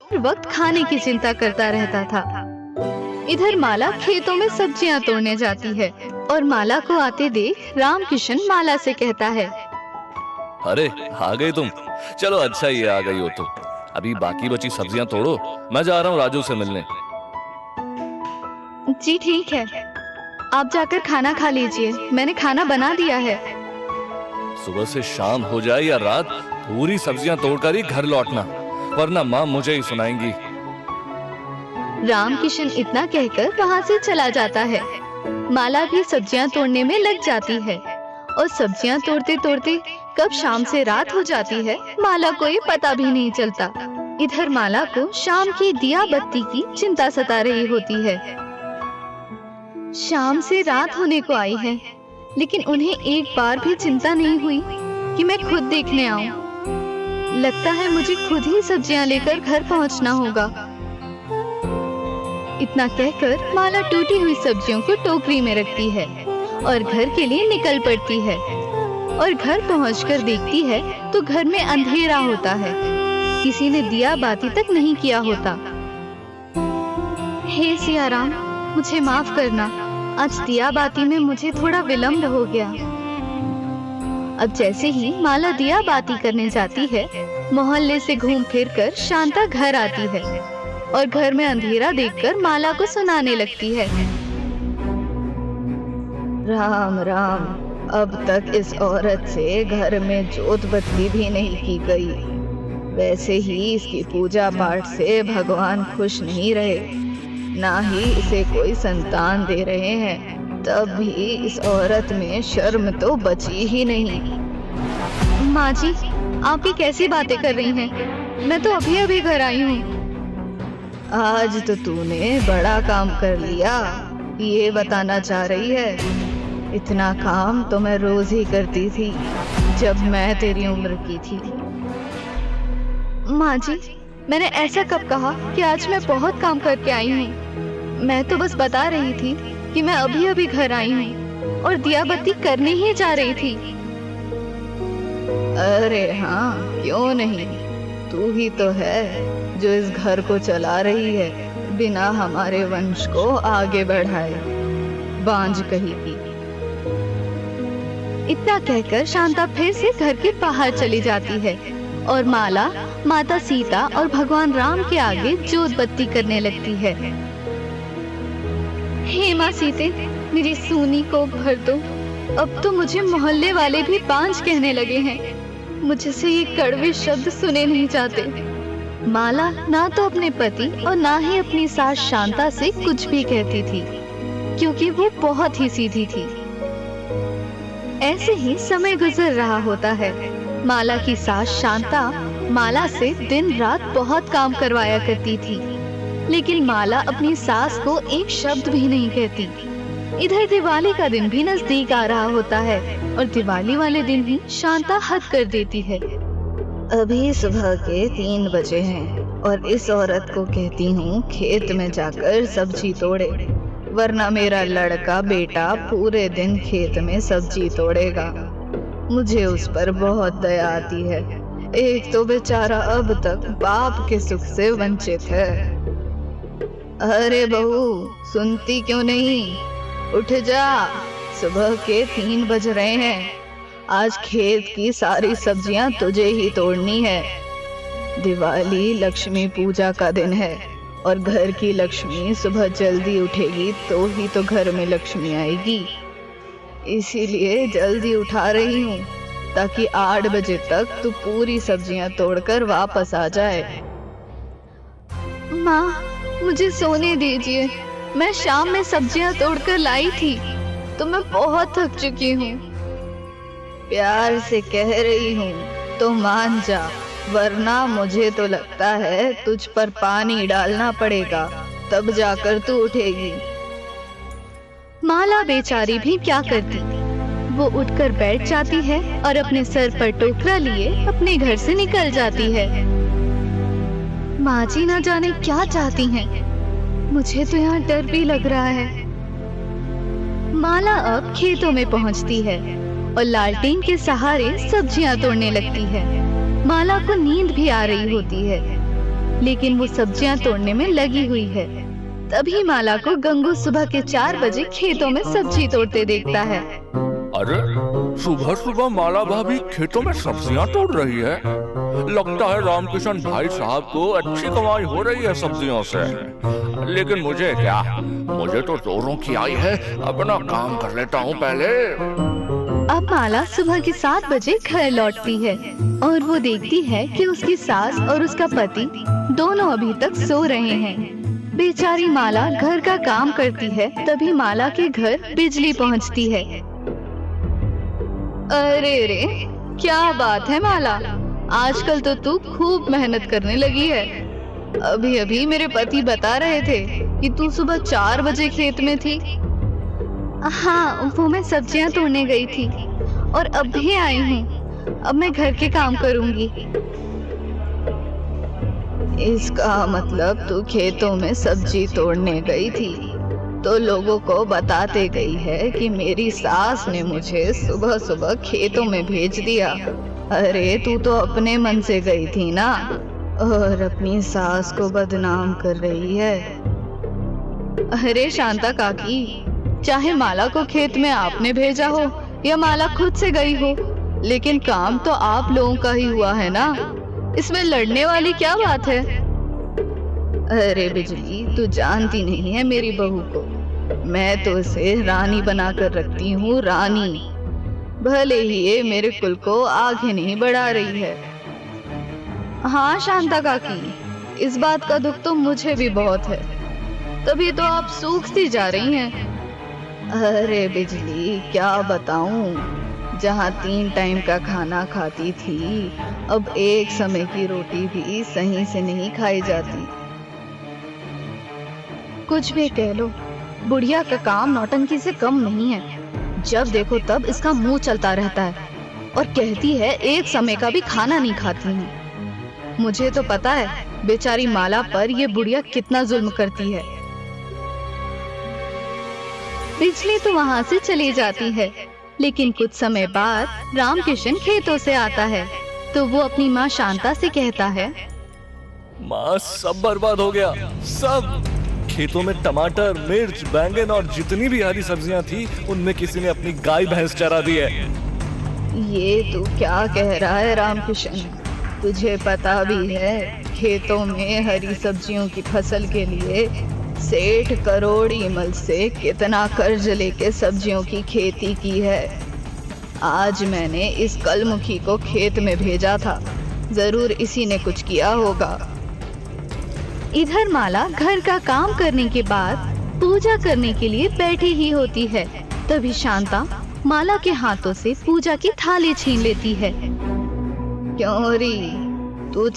हर वक्त खाने की चिंता करता रहता था। इधर माला खेतों में सब्जियां तोड़ने जाती है और माला को आते देख रामकिशन माला से कहता है, अरे आ गई तुम, चलो अच्छा ही आ गई हो तो। अभी बाकी बची सब्जियां तोड़ो, मैं जा रहा हूँ राजू से मिलने। जी ठीक है, आप जाकर खाना खा लीजिए, मैंने खाना बना दिया है। सुबह से शाम हो जाए या रात, पूरी सब्जियां तोड़कर ही घर लौटना, वरना माँ मुझे ही सुनाएंगी। रामकिशन इतना कहकर वहाँ से चला जाता है। माला भी सब्जियां तोड़ने में लग जाती है और सब्जियां तोड़ते तोड़ते कब शाम से रात हो जाती है माला को ये पता भी नहीं चलता। इधर माला को शाम की दिया बत्ती की चिंता सता रही होती है। शाम से रात होने को आई है, लेकिन उन्हें एक बार भी चिंता नहीं हुई कि मैं खुद देखने आऊं। लगता है मुझे खुद ही सब्जियां लेकर घर पहुंचना होगा। इतना कहकर माला टूटी हुई सब्जियों को टोकरी में रखती है और घर के लिए निकल पड़ती है। और घर पहुंचकर देखती है तो घर में अंधेरा होता है, किसी ने दिया बाती तक नहीं किया होता। हे सिया राम, मुझे माफ करना, आज दिया बाती में मुझे थोड़ा विलंब हो गया। अब जैसे ही माला दिया बाती करने जाती है, मोहल्ले से घूम फिर कर शांता घर आती है और घर में अंधेरा देखकर माला को सुनाने लगती है। राम राम, अब तक इस औरत से घर में जोत बत्ती भी नहीं की गई। वैसे ही इसकी पूजा पाठ से भगवान खुश नहीं रहे, ना ही इसे कोई संतान दे रहे हैं, तब भी इस औरत में शर्म तो बची ही नहीं। माँ जी, आप ये कैसी बातें कर रही हैं? मैं तो अभी अभी घर आई हूँ। आज तो तूने बड़ा काम कर लिया, ये बताना चाह रही है? इतना काम तो मैं रोज ही करती थी जब मैं तेरी उम्र की थी। माँ जी, मैंने ऐसा कब कहा कि आज मैं बहुत काम करके आई हूँ? मैं तो बस बता रही थी कि मैं अभी अभी घर आई हूँ और दिया बत्ती करने ही जा रही थी। अरे हाँ, क्यों नहीं, तू ही तो है जो इस घर को चला रही है, बिना हमारे वंश को आगे बढ़ाए, बांझ कही की। इतना कहकर शांता फिर से घर के बाहर चली जाती है और माला माता सीता और भगवान राम के आगे जोत बत्ती करने लगती है। हे माँ सीते, मेरी सूनी को भर दो, अब तो मुझे मोहल्ले वाले भी बांझ कहने लगे हैं, मुझसे ये कड़वे शब्द सुने नहीं जाते। माला ना तो अपने पति और ना ही अपनी सास शांता से कुछ भी कहती थी, क्योंकि वो बहुत ही सीधी थी। ऐसे ही समय गुजर रहा होता है। माला की सास शांता माला से दिन रात बहुत काम करवाया करती थी, लेकिन माला अपनी सास को एक शब्द भी नहीं कहती। इधर दिवाली का दिन भी नजदीक आ रहा होता है और दिवाली वाले दिन ही शांता हद कर देती है। अभी सुबह के 3 बजे हैं और इस औरत को कहती हूँ खेत में जाकर सब्जी तोड़े, वरना मेरा लड़का बेटा पूरे दिन खेत में सब्जी तोड़ेगा। मुझे उस पर बहुत दया आती है, एक तो बेचारा अब तक बाप के सुख से वंचित है। अरे बहू, सुनती क्यों नहीं? उठ जा, सुबह के 3 बज रहे हैं। आज खेत की सारी सब्जियां तुझे ही तोड़नी है। दिवाली लक्ष्मी पूजा का दिन है और घर की लक्ष्मी सुबह जल्दी उठेगी तो ही तो घर में लक्ष्मी आएगी। इसीलिए जल्दी उठा रही हूँ ताकि 8 बजे तक तू पूरी सब्जियां तोड़कर वापस आ जाए। माँ, मुझे सोने दीजिए, मैं शाम में सब्जियां तोड़कर लाई थी तो मैं बहुत थक चुकी हूँ। प्यार से कह रही हूँ तो मान जा, वरना मुझे तो लगता है तुझ पर पानी डालना पड़ेगा, तब जाकर तू उठेगी। माला बेचारी भी क्या करती, वो उठकर बैठ जाती है और अपने सर पर टोकरा लिए अपने घर से निकल जाती है। माँ जी न जाने क्या चाहती हैं, मुझे तो यहाँ डर भी लग रहा है। माला अब खेतों में पहुँचती है और लालटेन के सहारे सब्जियां तोड़ने लगती है। माला को नींद भी आ रही होती है। लेकिन वो सब्जियां तोड़ने में लगी हुई है। तभी माला को गंगू सुबह के 4 बजे खेतों में सब्जी तोड़ते देखता है। अरे सुबह सुबह माला भाभी खेतों में सब्जियां तोड़ रही है। लगता है रामकिशन भाई साहब को अच्छी कमाई हो रही है सब्जियों से। लेकिन मुझे क्या, मुझे तो जोरों की आई है, अपना काम कर लेता हूँ पहले। अब माला सुबह के 7 बजे घर लौटती है और वो देखती है कि उसकी सास और उसका पति दोनों अभी तक सो रहे हैं। बेचारी माला घर का काम करती है, तभी माला के घर बिजली पहुंचती है। अरे रे, क्या बात है माला, आजकल तो तू खूब मेहनत करने लगी है। अभी अभी मेरे पति बता रहे थे कि तू सुबह 4 बजे खेत में थी। हाँ, वो मैं सब्जियां तोड़ने गई थी और अब भी आई हूँ। अब मैं घर के काम करूँगी। इसका मतलब तू खेतों में सब्जी तोड़ने गई थी तो लोगों को बताते गई है कि मेरी सास ने मुझे सुबह सुबह खेतों में भेज दिया। अरे तू तो अपने मन से गई थी ना, और अपनी सास को बदनाम कर रही है। अरे शांता काकी, चाहे माला को खेत में आपने भेजा हो या माला खुद से गई हो, लेकिन काम तो आप लोगों का ही हुआ है ना, इसमें लड़ने वाली क्या बात है। अरे बिजली, तू जानती नहीं है मेरी बहू को, मैं तो उसे रानी बनाकर रखती हूँ, रानी। भले ही ये मेरे कुल को आगे नहीं बढ़ा रही है। हाँ शांता काकी, इस बात का दुख तो मुझे भी बहुत है, तभी तो आप सूखती जा रही हैं। अरे बिजली, क्या बताऊं, जहाँ 3 टाइम का खाना खाती थी, अब एक समय की रोटी भी सही से नहीं खाई जाती। कुछ भी कह लो, बुढ़िया का काम नौटंकी से कम नहीं है। जब देखो तब इसका मुंह चलता रहता है और कहती है एक समय का भी खाना नहीं खाती हूँ। मुझे तो पता है बेचारी माला पर ये बुढ़िया कितना जुल्म करती है। बिजली तो वहाँ से चली जाती है, लेकिन कुछ समय बाद रामकिशन खेतों से आता है तो वो अपनी माँ शांता से कहता है, माँ सब बर्बाद हो गया, सब। खेतों में टमाटर, मिर्च, बैंगन और जितनी भी हरी सब्जियां थी, उनमें किसी ने अपनी गाय भैंस चरा दी है। ये तू क्या कह रहा है रामकिशन? तुझे पता भी है खेतों में हरी सब्जियों की फसल के लिए सेठ करोड़ीमल से कितना कर्ज लेके सब्जियों की खेती की है। आज मैंने इस कलमुखी को खेत में भेजा था, जरूर इसी ने कुछ किया होगा। इधर माला घर का काम करने के बाद पूजा करने के लिए बैठी ही होती है। तभी शांता माला के हाथों से पूजा की थाली छीन लेती है। क्यों री, तू